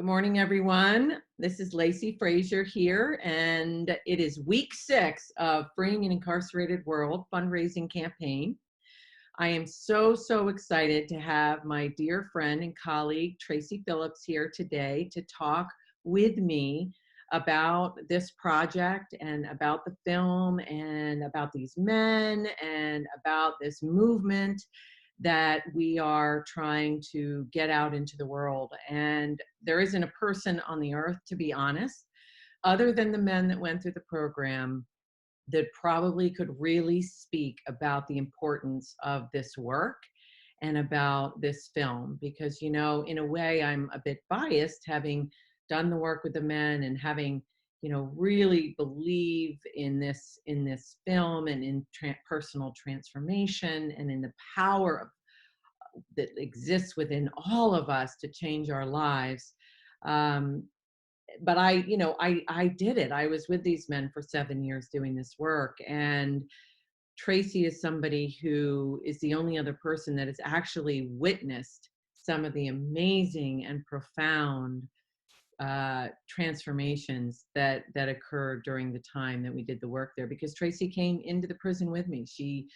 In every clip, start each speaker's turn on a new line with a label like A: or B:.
A: Good morning, everyone. This is Lacy Frazer here, and it is week 6 of Freeing an Incarcerated World fundraising campaign. I am so excited to have my dear friend and colleague, Traci Philips, here today to talk with me about this project and about the film and about these men and about this movement that we are trying to get out into the world. And there isn't a person on the earth, to be honest, other than the men that went through the program, that probably could really speak about the importance of this work and about this film. Because, you know, in a way, I'm a bit biased, having done the work with the men and having, you know, really believe in this film and in personal transformation and in the power of that exists within all of us to change our lives. But I did it. I was with these men for 7 years doing this work. And Traci is somebody who is the only other person that has actually witnessed some of the amazing and profound transformations that occurred during the time that we did the work there, because Traci came into the prison with me. She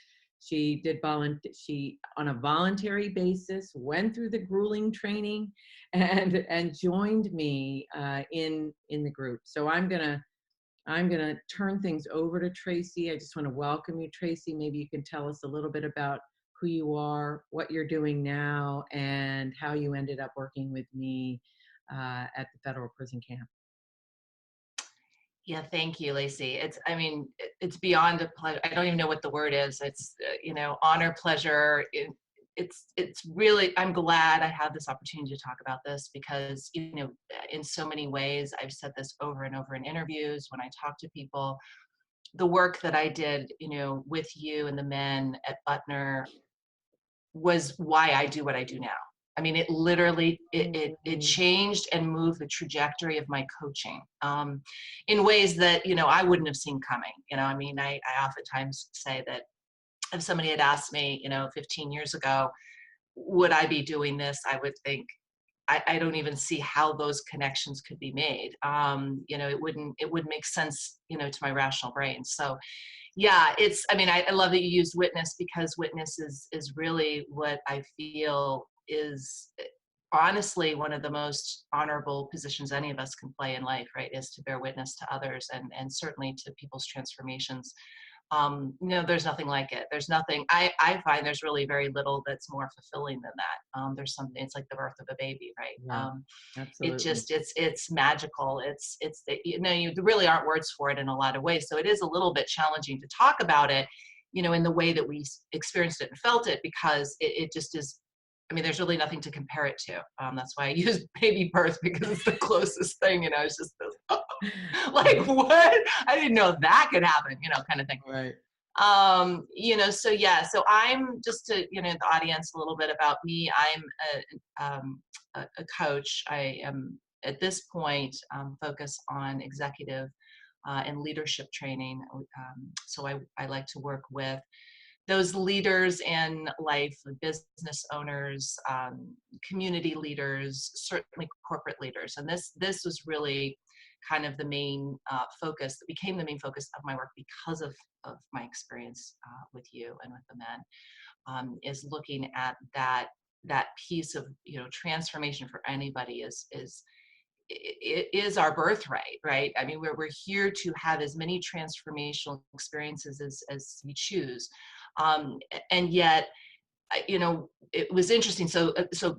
A: did she on a voluntary basis went through the grueling training and joined me in the group. So I'm gonna turn things over to Traci. I just want to welcome you, Traci. Maybe you can tell us a little bit about who you are, what you're doing now, and how you ended up working with me at the federal prison camp.
B: Yeah, thank you, Lacy. It's beyond a pleasure. I don't even know what the word is. It's, honor, pleasure. It's really, I'm glad I have this opportunity to talk about this because, in so many ways, I've said this over and over in interviews, when I talk to people, the work that I did, with you and the men at Butner was why I do what I do now. I mean, it literally, it changed and moved the trajectory of my coaching in ways that, I wouldn't have seen coming. I oftentimes say that if somebody had asked me, 15 years ago, would I be doing this? I would think, I don't even see how those connections could be made. It wouldn't make sense, to my rational brain. So yeah, I love that you used witness, because witness is really what I feel is honestly one of the most honorable positions any of us can play in life, right? Is to bear witness to others and certainly to people's transformations. There's nothing like it. There's nothing, I find there's really very little that's more fulfilling than that. There's something, it's like the birth of a baby, right?
A: Yeah,
B: It
A: absolutely.
B: just, it's magical. You really aren't words for it in a lot of ways. So it is a little bit challenging to talk about it, in the way that we experienced it and felt it, because it just is, there's really nothing to compare it to. That's why I use baby birth, because it's the closest thing, it's just this, like, what? I didn't know that could happen, kind of thing.
A: Right.
B: So yeah, so I'm just to, the audience a little bit about me. I'm a coach. I am at this point focused on executive and leadership training. So I like to work with those leaders in life, business owners, community leaders, certainly corporate leaders. And this was really kind of the main focus, that became the main focus of my work because of my experience with you and with the men, is looking at that piece of, transformation for anybody is our birthright, right? I mean, we're here to have as many transformational experiences as we choose. And yet, it was interesting. So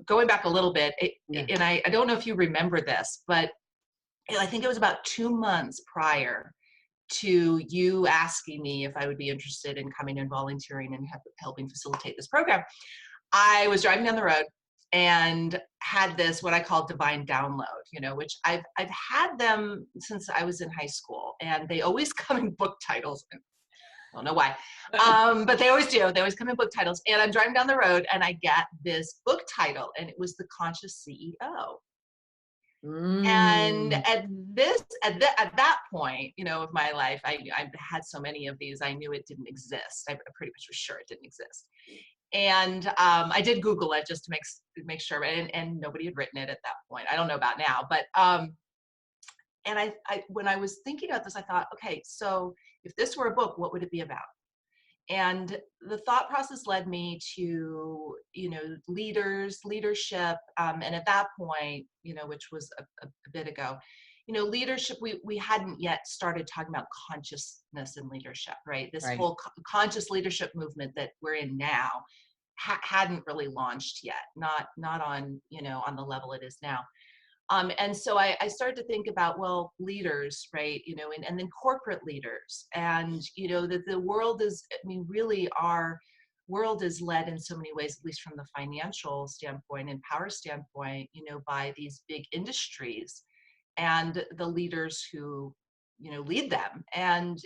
B: going back a little bit, and I don't know if you remember this, but I think it was about 2 months prior to you asking me if I would be interested in coming and volunteering and helping facilitate this program. I was driving down the road and had this, what I call divine download, which I've had them since I was in high school, and they always come in book titles. I don't know why, but they always do. They always come in book titles. And I'm driving down the road and I get this book title, and it was The Conscious CEO. And at that point, of my life, I've had so many of these, I knew it didn't exist. I pretty much was sure it didn't exist. And I did Google it just to make sure, and nobody had written it at that point. I don't know about now, but and I when I was thinking about this, I thought, okay, so if this were a book, what would it be about? And the thought process led me to, leadership, and at that point, which was a bit ago, leadership, we hadn't yet started talking about consciousness and leadership, right? This
A: Right.
B: whole conscious leadership movement that we're in now hadn't really launched yet, not on, on the level it is now. And so I started to think about, well, leaders, right? And then corporate leaders. And, that the world is, I mean, really our world is led in so many ways, at least from the financial standpoint and power standpoint, by these big industries and the leaders who, lead them. And,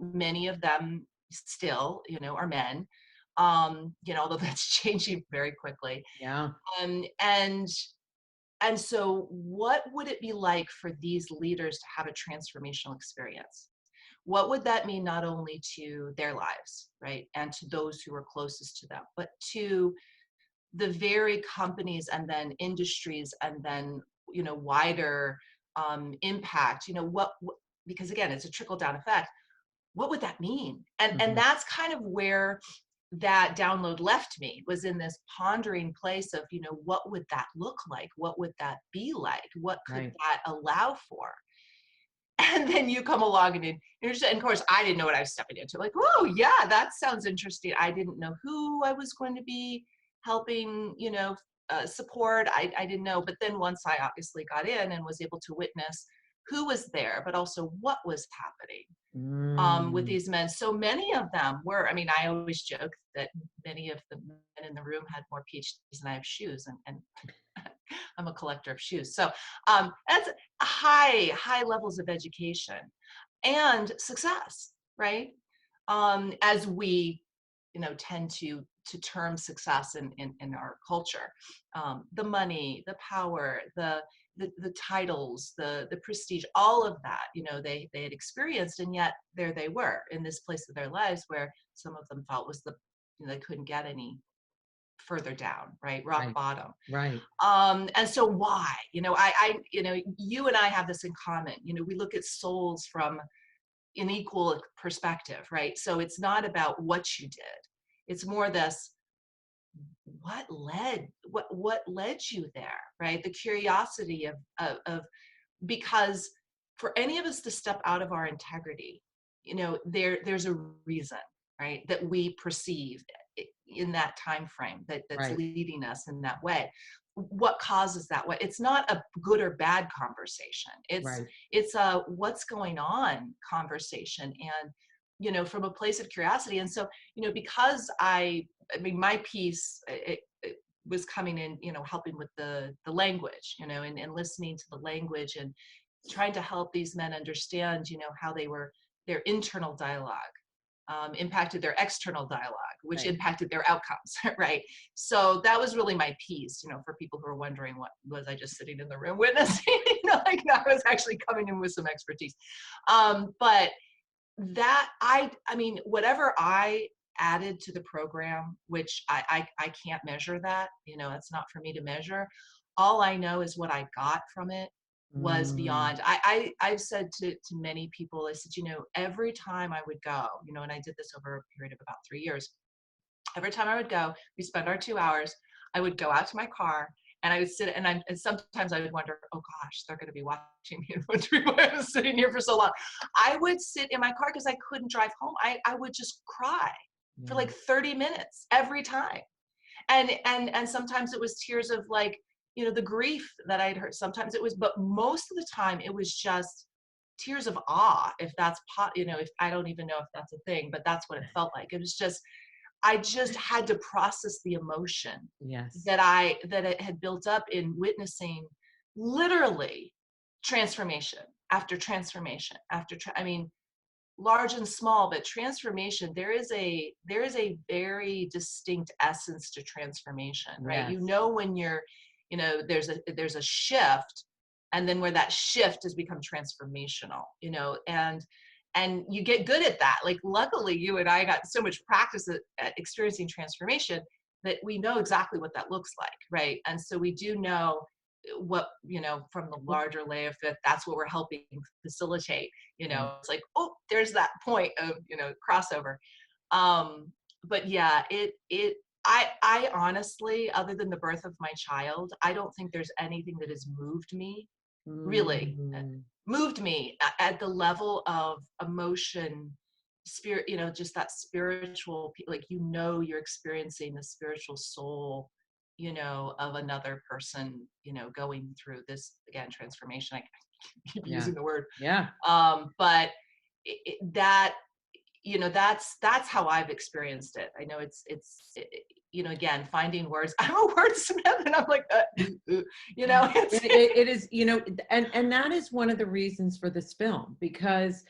B: many of them still, are men, although that's changing very quickly.
A: Yeah.
B: Um, and and so, what would it be like for these leaders to have a transformational experience? What would that mean not only to their lives, right, and to those who are closest to them, but to the very companies and then industries and then wider impact? Because again, it's a trickle down effect. What would that mean? And
A: Hmm.
B: that's kind of where that download left me, was in this pondering place of, what would that look like? What would that be like? What could
A: Right.
B: that allow for? And then you come along and of course I didn't know what I was stepping into. Like, oh yeah, that sounds interesting. I didn't know who I was going to be helping, support. I didn't know. But then once I obviously got in and was able to witness who was there, but also what was happening with
A: Mm.
B: these men. So many of them were, I mean, I always joke that many of the men in the room had more PhDs than I have shoes, and I'm a collector of shoes. So that's high levels of education and success, right? As we, tend to term success in our culture, the money, the power, the titles, the prestige, all of that, they had experienced, and yet there they were in this place of their lives where some of them felt was they couldn't get any further down, right? Rock
A: Right.
B: bottom.
A: Right.
B: And so why? You and I have this in common. We look at souls from an equal perspective, right? So it's not about what you did. It's more this, what led you there, right? The curiosity of because for any of us to step out of our integrity, there's a reason, right, that we perceive in that time frame that's
A: Right.
B: leading us in that way. What causes that way? It's not a good or bad conversation. it's
A: Right.
B: it's a what's going on conversation, and from a place of curiosity. And so because I mean my piece, it was coming in, helping with the language, and listening to the language, and trying to help these men understand, how their internal dialogue impacted their external dialogue, which
A: Right.
B: impacted their outcomes, right? So that was really my piece, for people who are wondering, what was I just sitting in the room witnessing? Like I was actually coming in with some expertise. But that I mean, whatever I added to the program, which I can't measure that, it's not for me to measure. All I know is what I got from it was
A: Mm.
B: beyond. I've said to many people, I said, every time I would go, and I did this over a period of about 3 years. Every time I would go, we spend our 2 hours. I would go out to my car and I would sit, and sometimes I would wonder, oh gosh, they're going to be watching me and wondering why I was sitting here for so long. I would sit in my car because I couldn't drive home. I would just cry for
A: Yeah.
B: like 30 minutes every time. And sometimes it was tears of like, the grief that I'd heard. Sometimes it was, but most of the time it was just tears of awe, if that's if I don't even know if that's a thing, but that's what it felt like. It was just, I just had to process the emotion
A: Yes.
B: that it had built up in witnessing literally transformation after transformation I mean, large and small, but transformation, there is a very distinct essence to transformation, right?
A: Yes.
B: When you're, there's a shift, and then where that shift has become transformational, and and you get good at that. Like, luckily you and I got so much practice at experiencing transformation that we know exactly what that looks like, right? And so we do know what, from the larger lay of fifth, that's what we're helping facilitate.
A: Yeah.
B: It's like, oh, there's that point of, crossover. But yeah, I honestly, other than the birth of my child, I don't think there's anything that has moved me, really,
A: Mm.
B: moved me at the level of emotion, spirit, just that spiritual, like, you're experiencing the spiritual soul, of another person, going through this, again, transformation. I keep
A: Yeah.
B: using the word.
A: Yeah.
B: But that, that's how I've experienced it. I know again, finding words. I'm a wordsmith, and I'm like, it's
A: It is, and that is one of the reasons for this film, because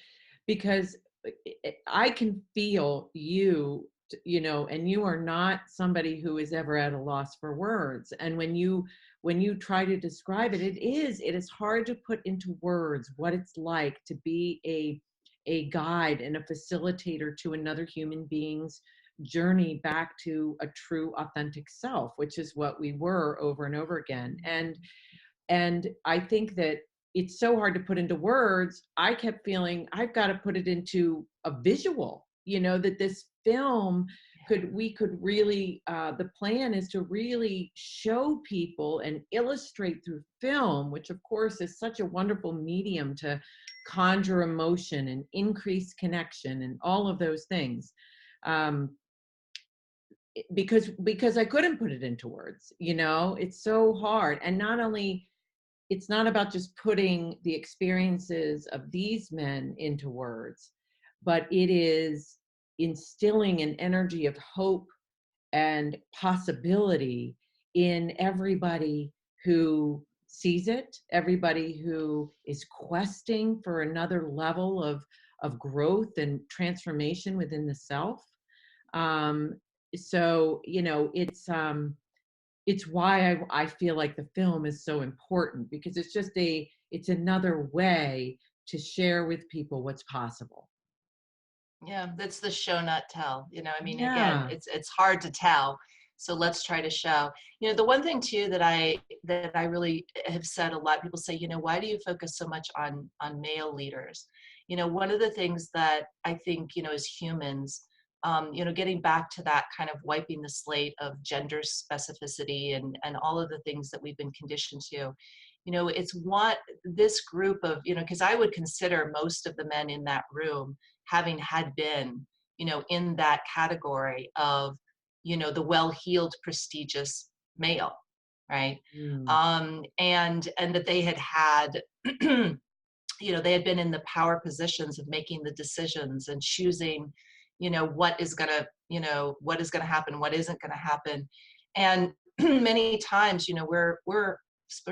A: I can feel you, and you are not somebody who is ever at a loss for words. And when you try to describe it, it is hard to put into words what it's like to be a guide and a facilitator to another human being's journey back to a true authentic self, which is what we were over and over again. And I think that it's so hard to put into words. I kept feeling I've got to put it into a visual, that this film we could really, the plan is to really show people and illustrate through film, which of course is such a wonderful medium to conjure emotion and increase connection and all of those things. Um, because I couldn't put it into words, it's so hard. And not only, it's not about just putting the experiences of these men into words, but it is instilling an energy of hope and possibility in everybody who sees it, everybody who is questing for another level of growth and transformation within the self. So it's why I feel like the film is so important, because it's another way to share with people what's possible.
B: Yeah, that's the show not tell. I mean, again,
A: Yeah.
B: it's hard to tell. So let's try to show. The one thing too that I really have said a lot, people say, why do you focus so much on male leaders? One of the things that I think, as humans, getting back to that kind of wiping the slate of gender specificity and all of the things that we've been conditioned to, it's what this group of, because I would consider most of the men in that room having had been, in that category of, the well-heeled, prestigious male, right?
A: Mm.
B: And that they had, they had been in the power positions of making the decisions and choosing, what is gonna, what is gonna happen, what isn't gonna happen. And many times, we're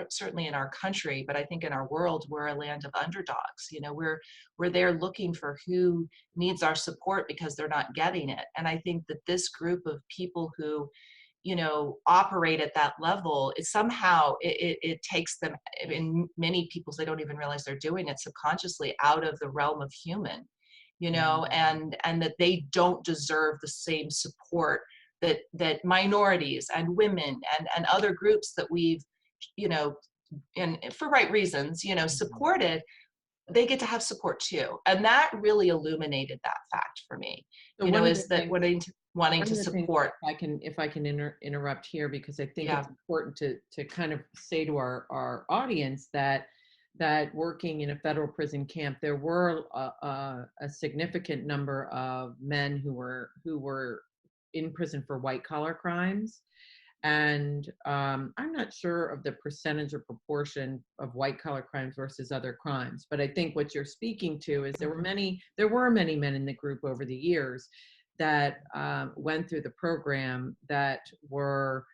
B: certainly in our country, but I think in our world, we're a land of underdogs. We're there looking for who needs our support because they're not getting it. And I think that this group of people who, operate at that level, it takes them, in many people's, they don't even realize they're doing it subconsciously, out of the realm of human,
A: Mm.
B: and that they don't deserve the same support that minorities and women and other groups that we've, you know, and for right reasons,
A: Mhm.
B: supported, they get to have support too. And that really illuminated that fact for me,
A: So one of the
B: is that
A: things
B: wanting
A: one
B: to
A: of the things,
B: support.
A: if I can interrupt here, because I think
B: Yeah.
A: it's important to kind of say to our audience that working in a federal prison camp, there were a significant number of men who were in prison for white collar crimes. And I'm not sure of the percentage or proportion of white collar crimes versus other crimes, but I think what you're speaking to is there were many men in the group over the years that went through the program that were,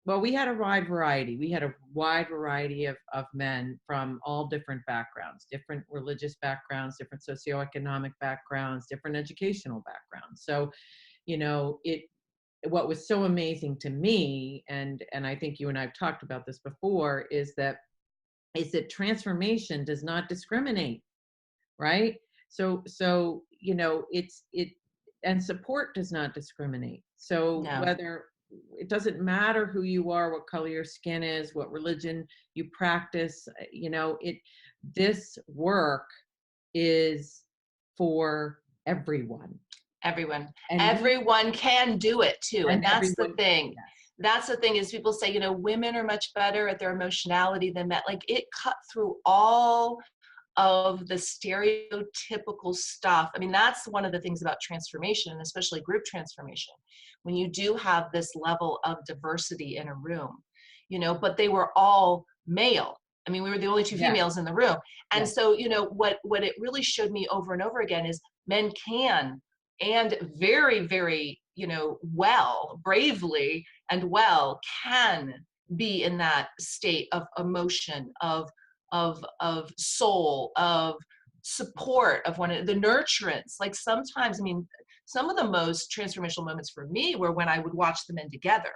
A: well, we had a wide variety. We had a wide variety of men from all different backgrounds, different religious backgrounds, different socioeconomic backgrounds, different educational backgrounds. So, it what was so amazing to me, and I think you and I've talked about this before, is that transformation does not discriminate, right? So and support does not discriminate. So
B: No,
A: whether it doesn't matter who you are, what color your skin is, what religion you practice, this work is for everyone.
B: everyone.
A: And we
B: Everyone can do it too.
A: and
B: And that's the
A: everyone,
B: thing.
A: yes.
B: That's the thing is people say, women are much better at their emotionality than men. Like it cut through all of the stereotypical stuff. I mean, that's one of the things about transformation, and especially group transformation. When you do have this level of diversity in a room, but they were all male. I mean, we were the only two
A: Yes,
B: females in the room. And
A: yes,
B: so, what it really showed me over and over again is men can, and very, very, well, bravely and well, can be in that state of emotion, of soul, of support, of the nurturance. Like sometimes, I mean, some of the most transformational moments for me were when I would watch the men together,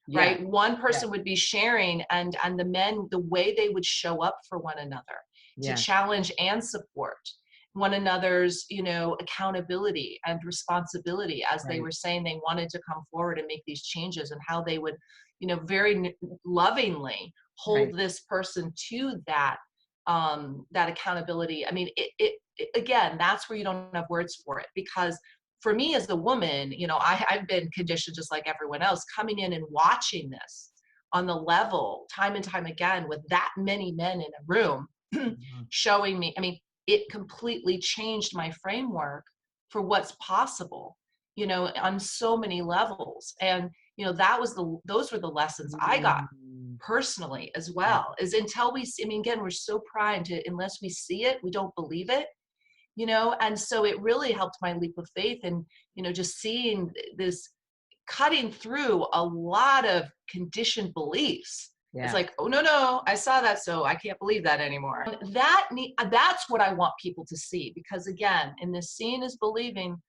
A: yes,
B: right? One
A: yes,
B: person would be sharing, and the men, the way they would show up for one another to
A: yes,
B: challenge and support one another's, accountability and responsibility, as they
A: right,
B: were saying they wanted to come forward and make these changes, and how they would, very lovingly
A: right.
B: hold this person to that accountability. I mean, again, that's where you don't have words for it, because for me as the woman, I've been conditioned just like everyone else, coming in and watching this on the level time and time again with that many men in a room
A: Mhm.
B: showing me. I mean, it completely changed my framework for what's possible, on so many levels. And, those were the lessons I got
A: Mm,
B: personally as
A: yeah,
B: well, is until we see, I mean, again, we're so primed to, unless we see it, we don't believe it, and so it really helped my leap of faith. And, just seeing this cutting through a lot of conditioned beliefs. It's
A: yes.
B: like, oh no, I saw that, so I can't believe that anymore. That's what I want people to see, because again, in this seeing is believing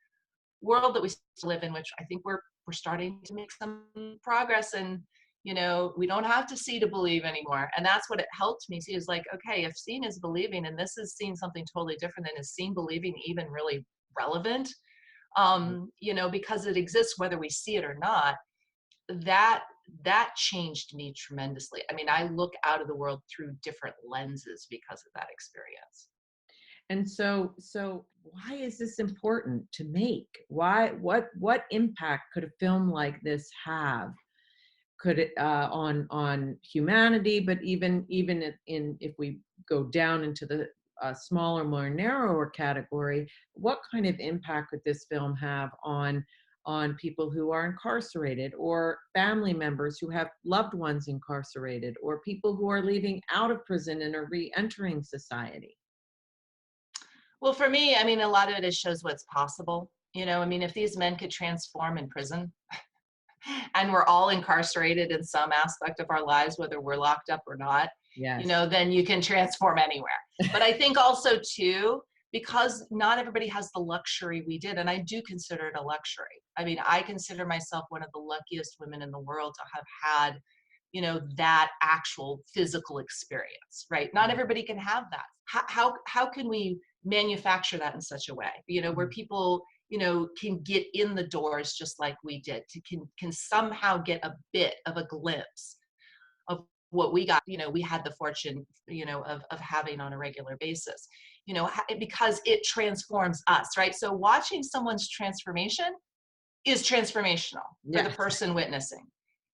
B: world that we live in, which I think we're starting to make some progress, and we don't have to see to believe anymore. And that's what it helped me see, is like, okay, if seeing is believing, and this is seeing something totally different, than is seeing believing even really relevant, because it exists whether we see it or not. That changed me tremendously. I mean, I look out of the world through different lenses because of that experience.
A: And so why is this important to make? Why, what impact could a film like this have? Could it on humanity, but even if we go down into the smaller, more narrower category, what kind of impact could this film have on people who are incarcerated, or family members who have loved ones incarcerated, or people who are leaving out of prison and are re-entering society?
B: Well, for me, I mean, a lot of it is shows what's possible. I mean, if these men could transform in prison, and we're all incarcerated in some aspect of our lives, whether we're locked up or not,
A: Yes.
B: then you can transform anywhere. But I think also too, because not everybody has the luxury we did, and I do consider it a luxury. I mean, I consider myself one of the luckiest women in the world to have had, that actual physical experience, right? Not everybody can have that. How can we manufacture that in such a way, where people, can get in the doors just like we did, to can somehow get a bit of a glimpse of what we got, we had the fortune, of having on a regular basis, because it transforms us, right? So watching someone's transformation is transformational for the
A: Yes.
B: person witnessing,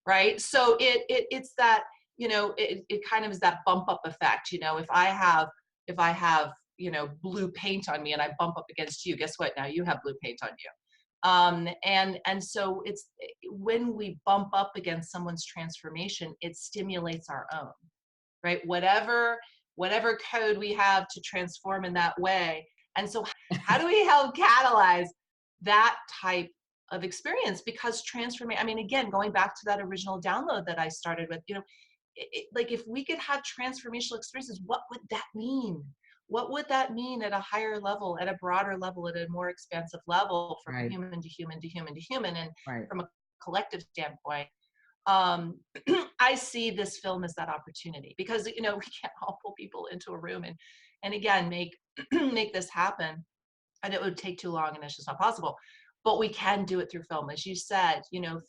B: right? So it's that, it kind of is that bump up effect. If I have blue paint on me and I bump up against you, guess what? Now you have blue paint on you. And so it's when we bump up against someone's transformation, it stimulates our own, right? Whatever code we have to transform in that way. And so how do we help catalyze that type of experience? Because transformation, I mean, again, going back to that original download that I started with, like if we could have transformational experiences, what would that mean? What would that mean at a higher level, at a broader level, at a more expansive level, from
A: Right.
B: human to human to human to human, and
A: Right.
B: from a collective standpoint? um, I see this film as that opportunity, because we can't all pull people into a room and again make make this happen. and it would take too long, and it's just not possible. But we can do it through film. As you said,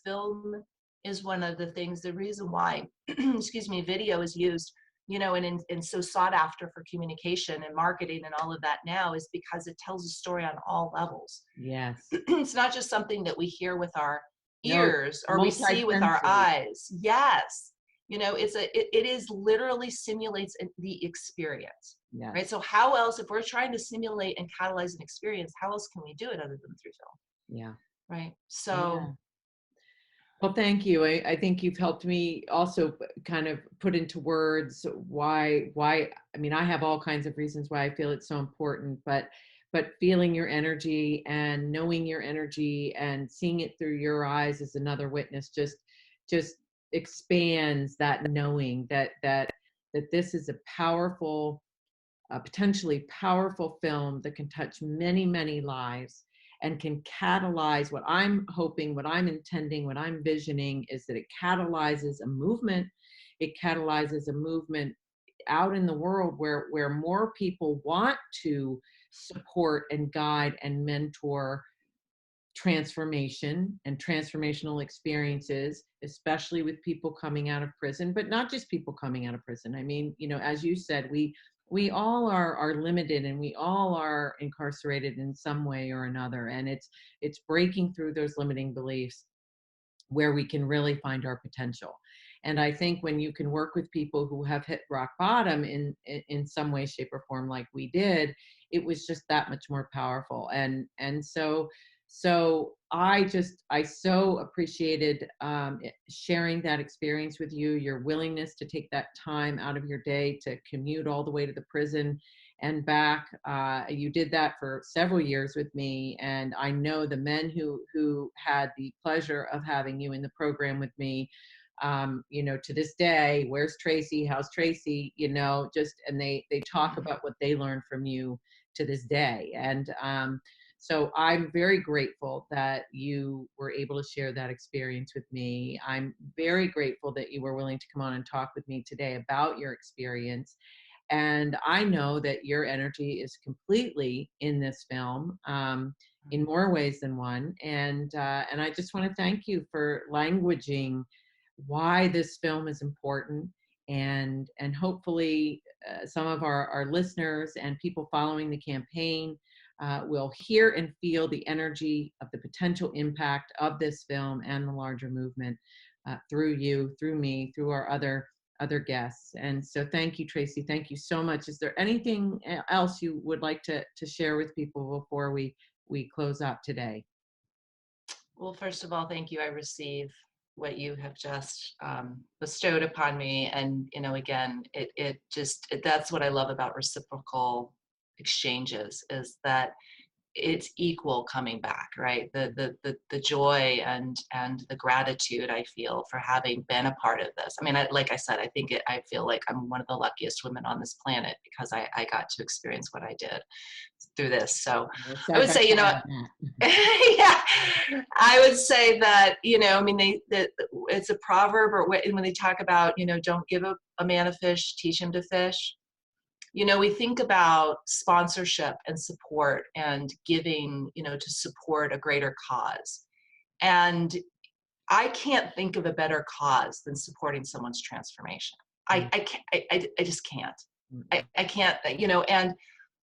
B: film is one of the things, the reason why, excuse me, video is used, and so sought after for communication and marketing and all of that now, is because it tells a story on all levels.
A: Yes.
B: It's not just something that we hear with our
A: No,
B: ears or we see with our
A: multi-sensory.
B: eyes. Yes. It is literally simulates the experience, right?
A: Yes.
B: So how else, if we're trying to simulate and catalyze an experience, how else can we do it other than through film?
A: Yeah.
B: Right.
A: Yeah.
B: So,
A: Well, thank you. I think you've helped me also kind of put into words why, I mean, I have all kinds of reasons why I feel it's so important, but feeling your energy and knowing your energy and seeing it through your eyes as another witness just expands that knowing that this is a powerful, potentially powerful film that can touch many, many lives and can catalyze what I'm hoping, what I'm intending, what I'm visioning is that it catalyzes a movement. It catalyzes a movement out in the world where more people want to support and guide and mentor transformation and transformational experiences, especially with people coming out of prison, but not just people coming out of prison. I mean, as you said, we all are limited and we all are incarcerated in some way or another. And it's breaking through those limiting beliefs where we can really find our potential. And I think when you can work with people who have hit rock bottom in some way, shape, or form, like we did, it was just that much more powerful. And so I so appreciated sharing that experience with you, your willingness to take that time out of your day to commute all the way to the prison and back. You did that for several years with me, and I know the men who had the pleasure of having you in the program with me. To this day, where's Tracy? How's Tracy? And they talk about what they learned from you to this day. And so I'm very grateful that you were able to share that experience with me. I'm very grateful that you were willing to come on and talk with me today about your experience. And I know that your energy is completely in this film, in more ways than one. And I just want to thank you for languaging why this film is important. And hopefully some of our listeners and people following the campaign will hear and feel the energy of the potential impact of this film and the larger movement through you, through me, through our other guests. And so thank you, Traci. Thank you so much. Is there anything else you would like to share with people before we close up today?
B: well, first of all, thank you. I receive what you have just bestowed upon me. And, again, that's what I love about reciprocal exchanges, is that it's equal coming back, right? The joy and the gratitude I feel for having been a part of this. I mean, like I said, I feel like I'm one of the luckiest women on this planet because I got to experience what I did through this. So I would say, yeah, I would say that, I mean, it's a proverb, or when they talk about, don't give a man a fish, teach him to fish. We think about sponsorship and support and giving, to support a greater cause. And I can't think of a better cause than supporting someone's transformation. I just can't. I can't, and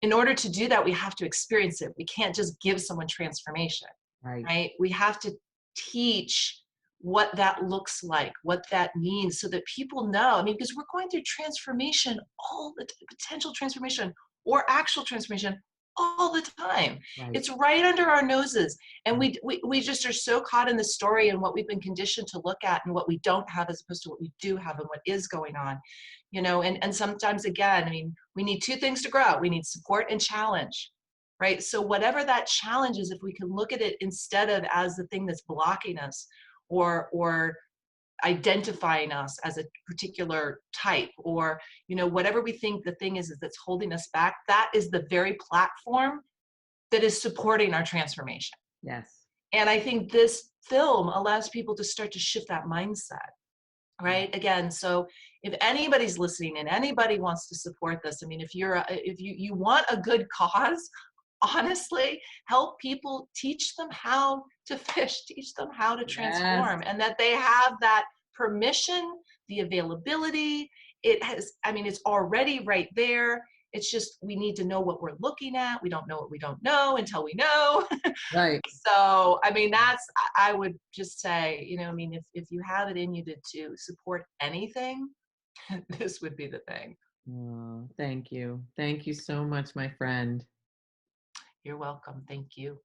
B: in order to do that, we have to experience it. We can't just give someone transformation, right? We have to teach what that looks like, what that means, so that people know. I mean, because we're going through transformation, all the potential transformation or actual transformation all the time.
A: Right.
B: It's right under our noses. And we just are so caught in the story and what we've been conditioned to look at and what we don't have as opposed to what we do have and what is going on, and sometimes, again, I mean, we need two things to grow. We need support and challenge, right? So whatever that challenge is, if we can look at it instead of as the thing that's blocking us, or identifying us as a particular type, or whatever we think the thing is that's holding us back, that is the very platform that is supporting our transformation.
A: Yes.
B: And I think this film allows people to start to shift that mindset, right? Again, so if anybody's listening and anybody wants to support this, I mean, if you want a good cause, honestly help people, teach them how to fish, teach them how to
A: Yes.
B: transform, and that they have that permission, the availability. It has, I mean, it's already right there. It's just we need to know what we're looking at. We don't know what we don't know until we know.
A: Right.
B: So, I mean, that's, I would just say, I mean, if you have it in you to support anything, this would be the thing.
A: Oh, thank you. Thank you so much, my friend.
B: You're welcome. Thank you.